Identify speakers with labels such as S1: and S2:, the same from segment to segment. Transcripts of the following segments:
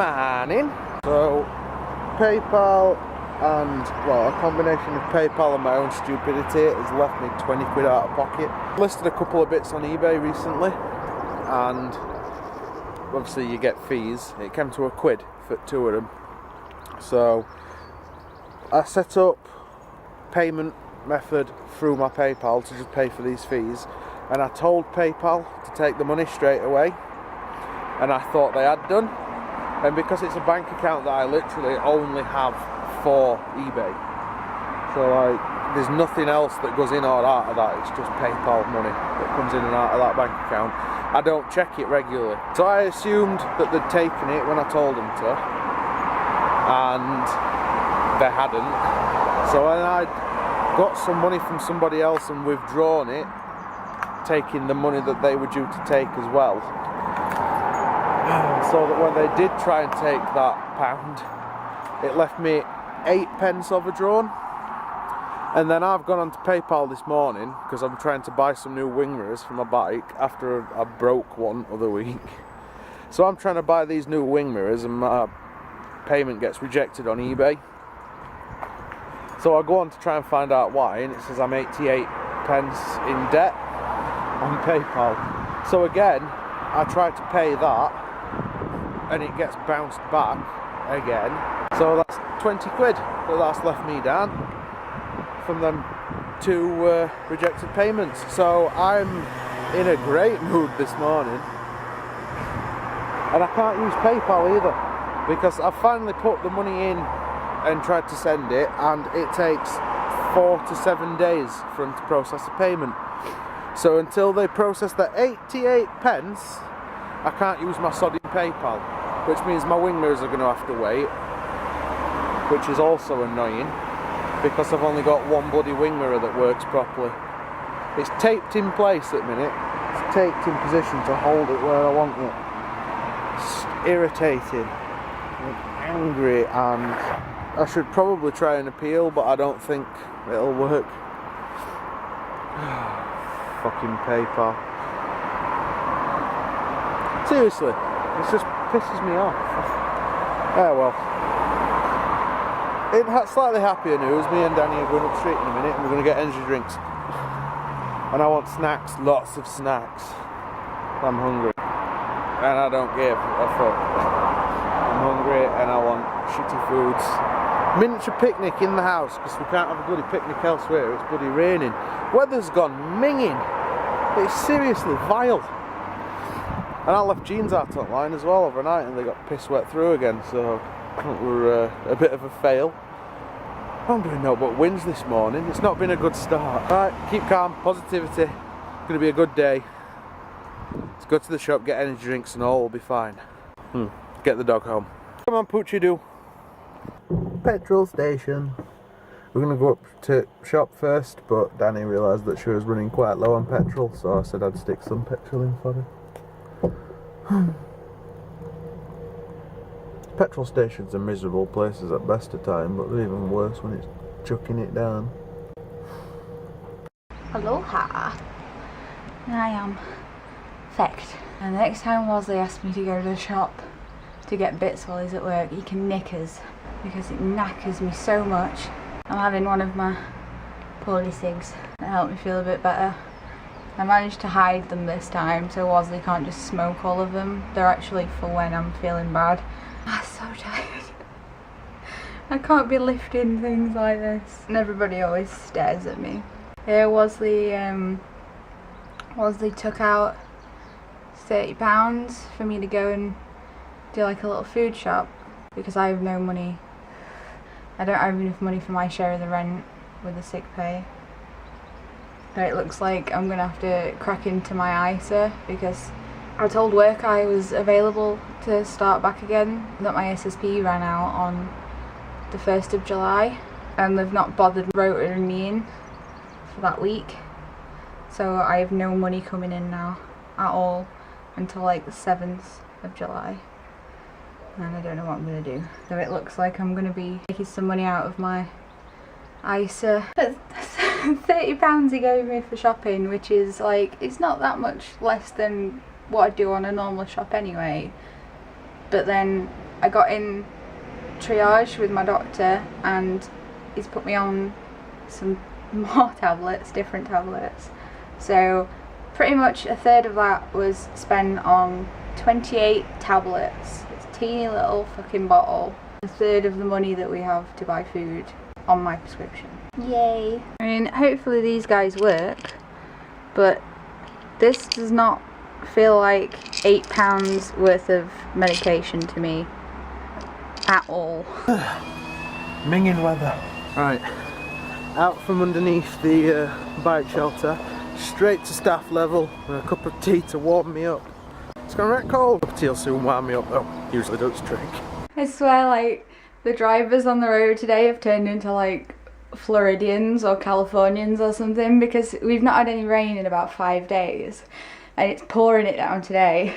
S1: Morning. So PayPal and, well, a combination of PayPal and my own stupidity has left me 20 quid out of pocket. I listed a couple of bits on eBay recently, and obviously you get fees. It came to £1 for 2 of them. So I set up payment method through my PayPal to just pay for these fees, and I told PayPal to take the money straight away, and I thought they had done. And because it's a bank account that I literally only have for eBay, so like there's nothing else that goes in or out of that, it's just PayPal money that comes in and out of that bank account. I don't check it regularly, so I assumed that they'd taken it when I told them to, and they hadn't. So when I'd got some money from somebody else and withdrawn it, taking the money that they were due to take as well, so that when they did try and take that pound, it left me 8p overdrawn. And then I've gone onto PayPal this morning because I'm trying to buy some new wing mirrors for my bike after I broke one other week. So I'm trying to buy these new wing mirrors, and my payment gets rejected on eBay. So I go on to try and find out why, and it says I'm 88p in debt on PayPal. So again, I tried to pay that, and it gets bounced back again. So that's 20 quid that's left me down from them 2 rejected payments. So I'm in a great mood this morning, and I can't use PayPal either because I finally put the money in and tried to send it, and it takes 4 to 7 days for them to process the payment. So until they process the 88p, I can't use my sodding PayPal, which means my wing mirrors are going to have to wait, which is also annoying because I've only got one bloody wing mirror that works properly. It's taped in place at the minute. It's taped in position to hold it where I want it. It's irritating. I'm angry, and I should probably try and appeal, but I don't think it'll work. Fucking PayPal. Seriously, it just pisses me off. Oh well. In slightly happier news, me and Danny are going up the street in a minute, and we're going to get energy drinks. And I want snacks, lots of snacks. I'm hungry, and I don't give a fuck. I'm hungry, and I want shitty foods. Miniature picnic in the house, because we can't have a bloody picnic elsewhere. It's bloody raining. Weather's gone minging. It's seriously vile. And I left jeans out online as well overnight, and they got piss wet through again, so we're a bit of a fail. I'm doing no but wins this morning. It's not been a good start. Right, keep calm, positivity. It's going to be a good day. Let's go to the shop, get energy drinks, and all will be fine. Get the dog home. Come on, Poochie do. Petrol station. We're going to go up to shop first, but Danny realised that she was running quite low on petrol, so I said I'd stick some petrol in for her. Petrol stations are miserable places at best of time, but they're even worse when it's chucking it down.
S2: Aloha! I am fecked. And the next time Wasley asked me to go to the shop to get bits while he's at work, he can knickers because it knackers me so much. I'm having one of my poorly cigs that helped me feel a bit better. I managed to hide them this time so Wasley can't just smoke all of them. They're actually for when I'm feeling bad. I'm so tired. I can't be lifting things like this. And everybody always stares at me. Here Wasley took out £30 for me to go and do like a little food shop because I have no money. I don't have enough money for my share of the rent with the sick pay. So it looks like I'm gonna have to crack into my ISA because I told work I was available to start back again, that my SSP ran out on the 1st of July and they've not bothered rotoring me in for that week. So I have no money coming in now at all until like the 7th of July. And I don't know what I'm going to do. So it looks like I'm going to be taking some money out of my ISA. That's £30 he gave me for shopping, which is like, it's not that much less than what I do on a normal shop anyway. But then I got in triage with my doctor and he's put me on some more tablets, different tablets. So pretty much a third of that was spent on 28 tablets. It's a teeny little fucking bottle. A third of the money that we have to buy food on my prescription. Yay! I mean, hopefully these guys work, but this does not feel like £8 worth of medication to me at all.
S1: Minging weather. Right, out from underneath the bike shelter, straight to staff level with a cup of tea to warm me up. It's gonna get cold. Cup of tea will soon warm me up though. Usually does trick.
S2: I swear, like, the drivers on the road today have turned into like Floridians or Californians or something, because we've not had any rain in about 5 days and it's pouring it down today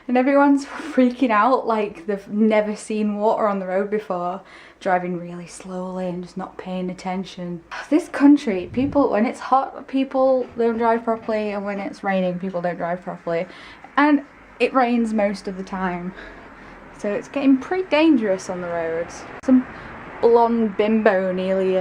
S2: and everyone's freaking out like they've never seen water on the road before, driving really slowly and just not paying attention. This country, people, when it's hot, people don't drive properly, and when it's raining, people don't drive properly, and it rains most of the time, so it's getting pretty dangerous on the roads. Some blonde bimbo nearly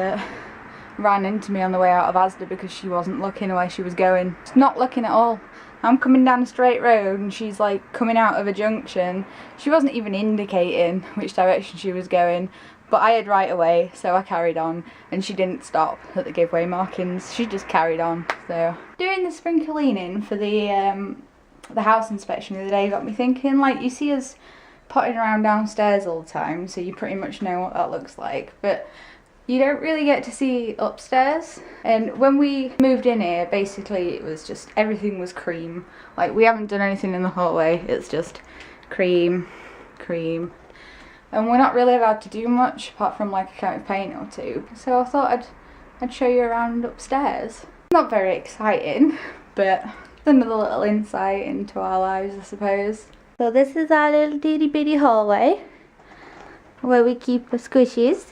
S2: ran into me on the way out of Asda because she wasn't looking where she was going. She's not looking at all. I'm coming down a straight road and she's like coming out of a junction. She wasn't even indicating which direction she was going, but I had right away, so I carried on, and she didn't stop at the giveaway markings. She just carried on. So doing the spring cleaning for the house inspection the other day got me thinking, like, you see us potting around downstairs all the time, so you pretty much know what that looks like, but you don't really get to see upstairs. And when we moved in here, basically it was just, everything was cream. Like, we haven't done anything in the hallway, it's just cream, cream. And we're not really allowed to do much apart from like a coat of paint or two. So I thought I'd show you around upstairs. Not very exciting, but it's another little insight into our lives, I suppose. So this is our little itty bitty hallway where we keep the squishies.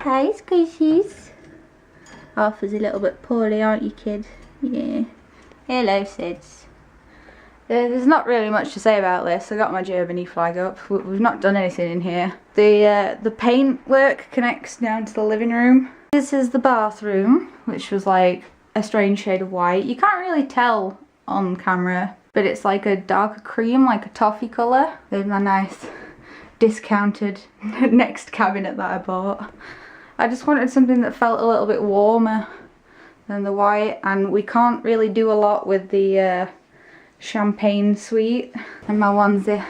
S2: Hi, squishies. Arthur's a little bit poorly, aren't you, kid? Yeah. Hello, Sids. There's not really much to say about this. I got my Germany flag up. We've not done anything in here. The paint work connects down to the living room. This is the bathroom, which was like a strange shade of white. You can't really tell on camera, but it's like a darker cream, like a toffee colour. There's my nice discounted next cabinet that I bought. I just wanted something that felt a little bit warmer than the white, and we can't really do a lot with the champagne suite. And my onesie,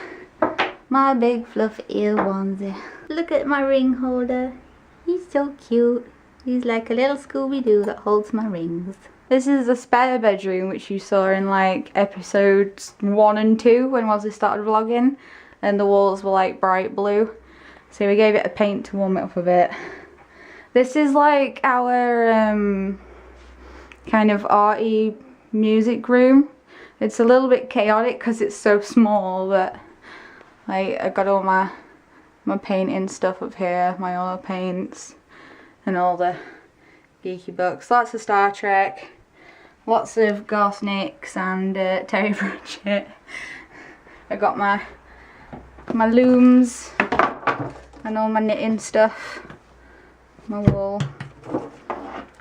S2: my big fluffy ear onesie. Look at my ring holder, he's so cute. He's like a little Scooby-Doo that holds my rings. This is the spare bedroom, which you saw in like episodes 1 and 2 when Wasley started vlogging, and the walls were like bright blue, so we gave it a paint to warm it up a bit. This is like our kind of arty music room. It's a little bit chaotic because it's so small, but like I got all my painting stuff up here, my oil paints and all the geeky books. Lots of Star Trek, lots of Gosnicks and Terry Pratchett. I got my looms and all my knitting stuff, my wool,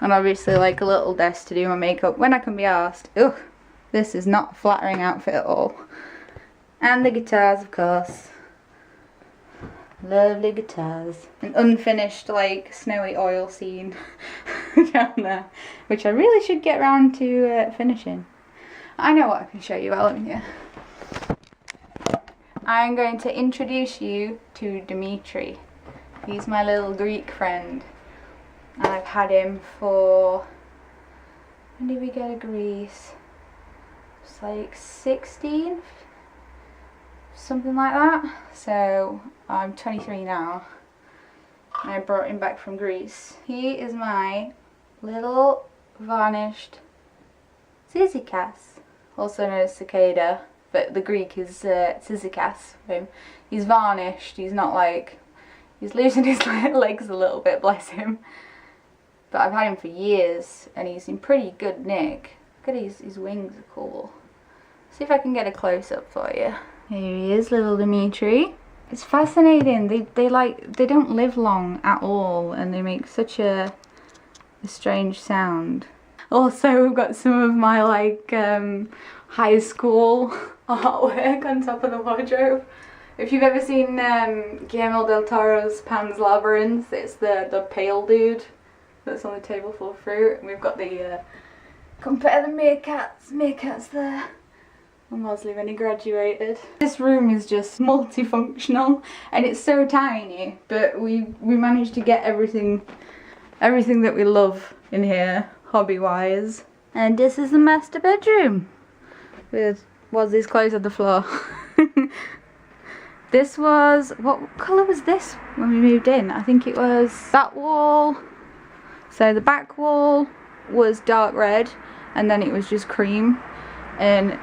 S2: and obviously like a little desk to do my makeup when I can be asked. Ugh, this is not a flattering outfit at all. And the guitars, of course. Lovely guitars. An unfinished like snowy oil scene down there, which I really should get around to finishing. I know what I can show you out here. I'm going to introduce you to Dimitri. He's my little Greek friend. And I've had him for, when did we go to Greece? It's like 16? Something like that. So I'm 23 now. And I brought him back from Greece. He is my little varnished Sisykas, also known as cicada, but the Greek is Sisykas for him. He's varnished, he's not like, he's losing his legs a little bit, bless him. But I've had him for years and he's in pretty good nick. Look at his wings are cool. See if I can get a close up for you. Here he is, little Dimitri. It's fascinating. They don't live long at all, and they make such a strange sound. Also, we've got some of my like high school artwork on top of the wardrobe. If you've ever seen Guillermo del Toro's Pan's Labyrinth, it's the pale dude that's on the table full of fruit. And we've got the compare the meerkats there. And Wasley when he graduated. This room is just multifunctional, and it's so tiny, but we managed to get everything that we love in here, hobby-wise. And this is the master bedroom with Wasley's clothes on the floor. This was, what colour was this when we moved in? I think it was that wall. So the back wall was dark red, and then it was just cream, and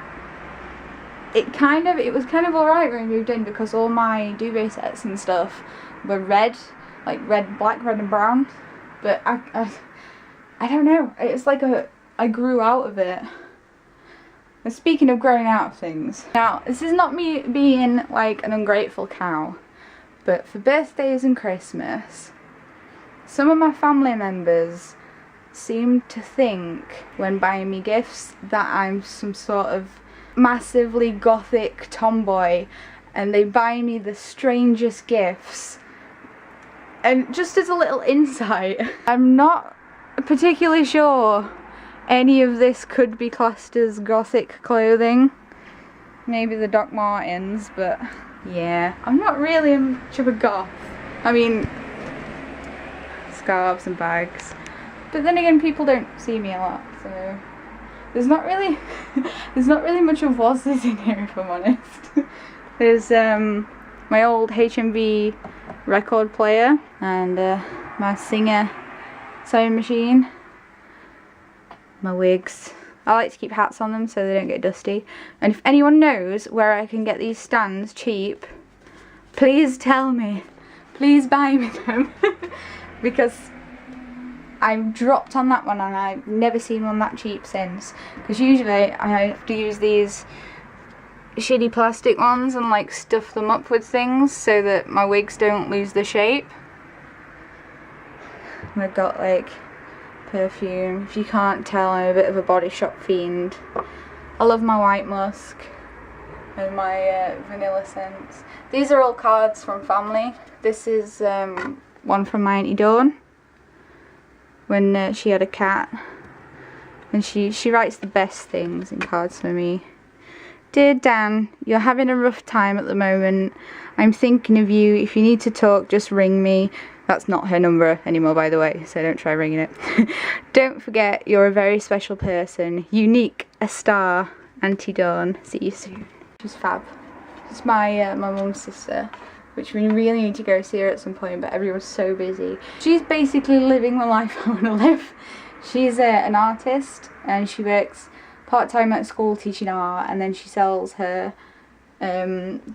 S2: it was kind of alright when we moved in because all my duvet sets and stuff were red, like red, black, red and brown. But I don't know, it's like I grew out of it. And speaking of growing out of things, now this is not me being like an ungrateful cow, but for birthdays and Christmas, some of my family members seem to think when buying me gifts that I'm some sort of massively gothic tomboy, and they buy me the strangest gifts. And just as a little insight, I'm not particularly sure any of this could be classed as gothic clothing. Maybe the Doc Martens, but yeah, I'm not really much of a goth. I mean, scarves and bags. But then again, people don't see me a lot, so there's not really much of Wasley's in here, if I'm honest. There's my old HMV record player and my Singer sewing machine. My wigs. I like to keep hats on them so they don't get dusty. And if anyone knows where I can get these stands cheap, please tell me. Please buy me them. Because I've dropped on that one and I've never seen one that cheap since. Because usually I have to use these shitty plastic ones and like stuff them up with things so that my wigs don't lose the shape. I've got like perfume. If you can't tell, I'm a bit of a Body Shop fiend. I love my white musk and my vanilla scents. These are all cards from family. This is one from my Auntie Dawn when she had a cat, and she writes the best things in cards for me. Dear Dan, you're having a rough time at the moment. I'm thinking of you. If you need to talk, just ring me. That's not her number anymore, by the way, so don't try ringing it. Don't forget, you're a very special person. Unique, a star, Auntie Dawn. See you soon. She's fab. It's my mum's sister, which we really need to go see her at some point, but everyone's so busy. She's basically living the life I want to live. She's an artist, and she works part-time at school teaching art, and then she sells her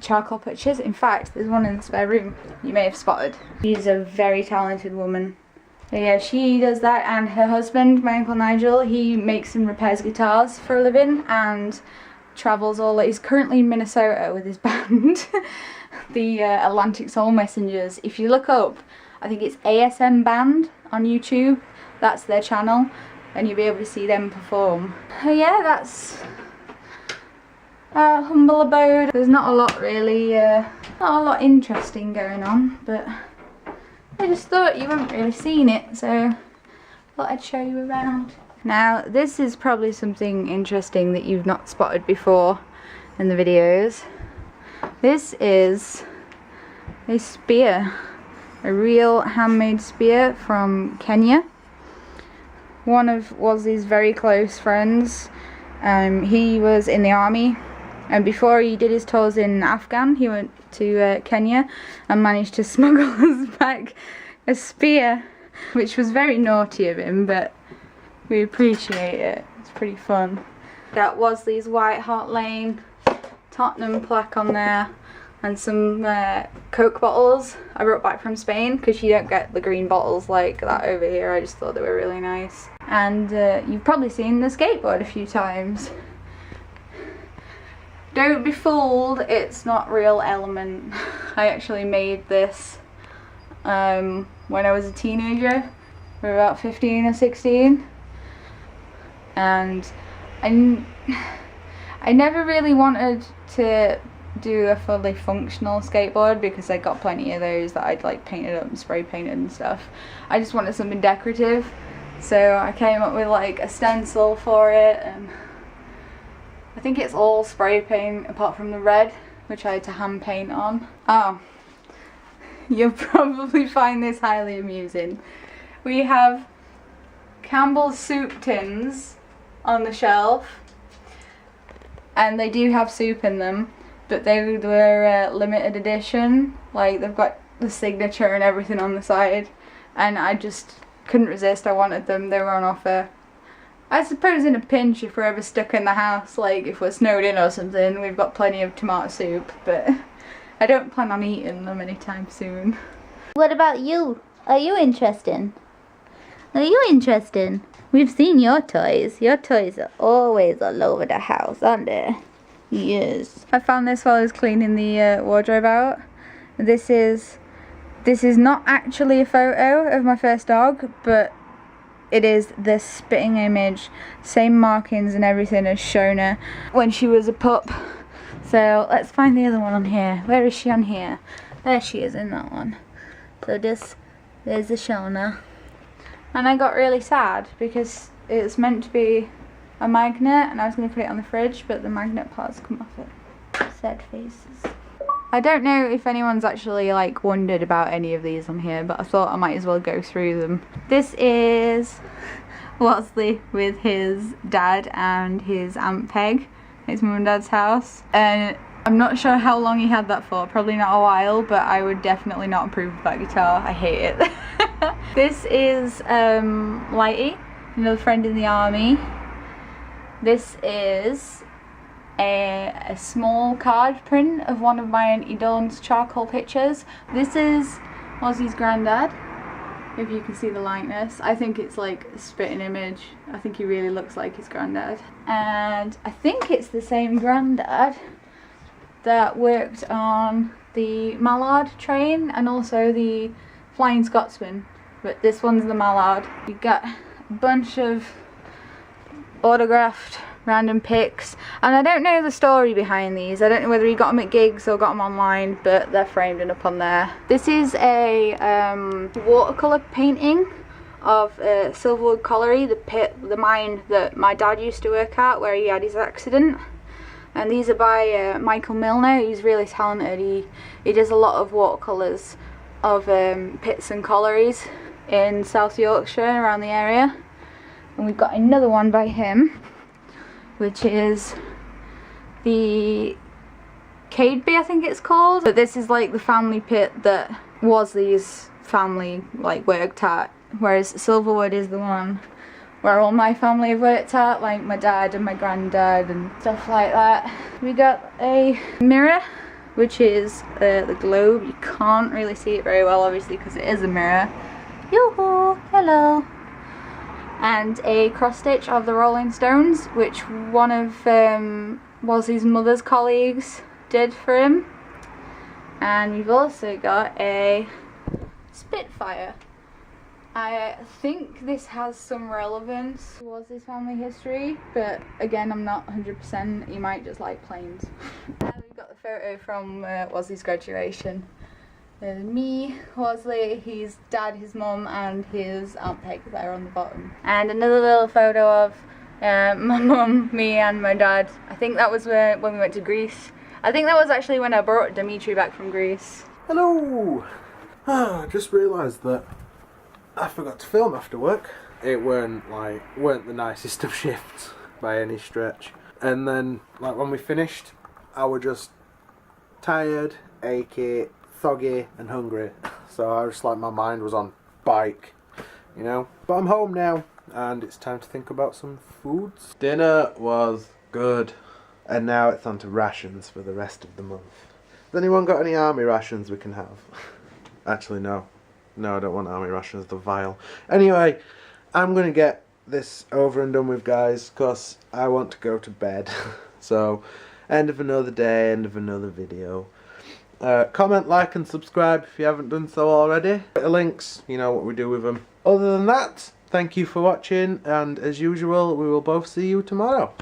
S2: charcoal pictures. In fact, there's one in the spare room you may have spotted. She's a very talented woman. So yeah, she does that, and her husband, my Uncle Nigel, he makes and repairs guitars for a living and travels all. He's currently in Minnesota with his band, the Atlantic Soul Messengers. If you look up, I think it's ASM Band on YouTube, that's their channel, and you'll be able to see them perform. Yeah, that's humble abode. There's not a lot really, not a lot interesting going on, but I just thought you haven't really seen it, so I thought I'd show you around. Now, this is probably something interesting that you've not spotted before in the videos. This is a spear, a real handmade spear from Kenya. One of Wasley's very close friends, he was in the army, and before he did his tours in Afghan, he went to Kenya and managed to smuggle us back a spear, which was very naughty of him, but we appreciate it. It's pretty fun. That Wasley's White Hart Lane Tottenham plaque on there, and some Coke bottles I brought back from Spain, because you don't get the green bottles like that over here. I just thought they were really nice. And you've probably seen the skateboard a few times. Don't be fooled, it's not real Element. I actually made this when I was a teenager, for about 15 or 16, and I never really wanted to do a fully functional skateboard because I got plenty of those that I'd like painted up and spray painted and stuff. I just wanted something decorative, so I came up with like a stencil for it, and I think it's all spray paint apart from the red, which I had to hand paint on. Oh, you'll probably find this highly amusing. We have Campbell's soup tins on the shelf, and they do have soup in them, but they were limited edition. Like, they've got the signature and everything on the side, and I just couldn't resist. I wanted them. They were on offer. I suppose in a pinch, if we're ever stuck in the house, like if we're snowed in or something, we've got plenty of tomato soup, but I don't plan on eating them anytime soon.
S3: What about you? Are you interested? Are you interested? We've seen your toys. Your toys are always all over the house, aren't they? Yes.
S2: I found this while I was cleaning the wardrobe out. This is not actually a photo of my first dog, but it is the spitting image, same markings and everything as Shona when she was a pup. So let's find the other one on here. Where is she on here? There she is in that one. So there's the Shona. And I got really sad because it's meant to be a magnet and I was going to put it on the fridge, but the magnet parts come off it. Sad faces. I don't know if anyone's actually like wondered about any of these on here, but I thought I might as well go through them. This is Wasley with his dad and his Aunt Peg, his mum and dad's house, and I'm not sure how long he had that for, probably not a while, but I would definitely not approve of that guitar. I hate it. This is Lighty, another friend in the army. This is a small card print of one of my Auntie Dawn's charcoal pictures. This is Ozzy's granddad, if you can see the likeness. I think it's like a spitting image. I think he really looks like his granddad. And I think it's the same granddad that worked on the Mallard train and also the Flying Scotsman. But this one's the Mallard. We got a bunch of autographed random pics, and I don't know the story behind these. I don't know whether he got them at gigs or got them online, but they're framed and up on there. This is a watercolour painting of Silverwood Colliery, the mine that my dad used to work at where he had his accident. And these are by Michael Milner. He's really talented. He does a lot of watercolours of pits and collieries in South Yorkshire, around the area. And we've got another one by him, which is the Cadeby, I think it's called. But this is like the family pit that Wasley's family like worked at, whereas Silverwood is the one where all my family have worked at, like my dad and my granddad and stuff like that. We got a mirror, which is the globe. You can't really see it very well, obviously, because it is a mirror. Yoo-hoo! Hello! And a cross stitch of the Rolling Stones, which one of Wasley's mother's colleagues did for him. And we've also got a Spitfire. I think this has some relevance to Wasley's family history, but again, I'm not 100%. He might just like planes. And we've got the photo from Wasley's graduation. There's me, Wasley, his dad, his mum, and his Aunt Peg there on the bottom. And another little photo of my mum, me, and my dad. I think that was when we went to Greece. I think that was actually when I brought Dimitri back from Greece.
S1: Hello! I just realised that I forgot to film after work. It weren't the nicest of shifts by any stretch. And then, like, when we finished, I was just tired, achy, soggy and hungry, so I was just like, my mind was on bike, you know. But I'm home now and it's time to think about some foods. Dinner was good, and now it's on to rations for the rest of the month. Has anyone got any army rations we can have? Actually, no, I don't want army rations, they're vile. Anyway, I'm gonna get this over and done with, guys, because I want to go to bed. So End of another day, end of another video. Comment, like and subscribe if you haven't done so already. The links, you know what we do with them. Other than that, thank you for watching, and as usual, we will both see you tomorrow.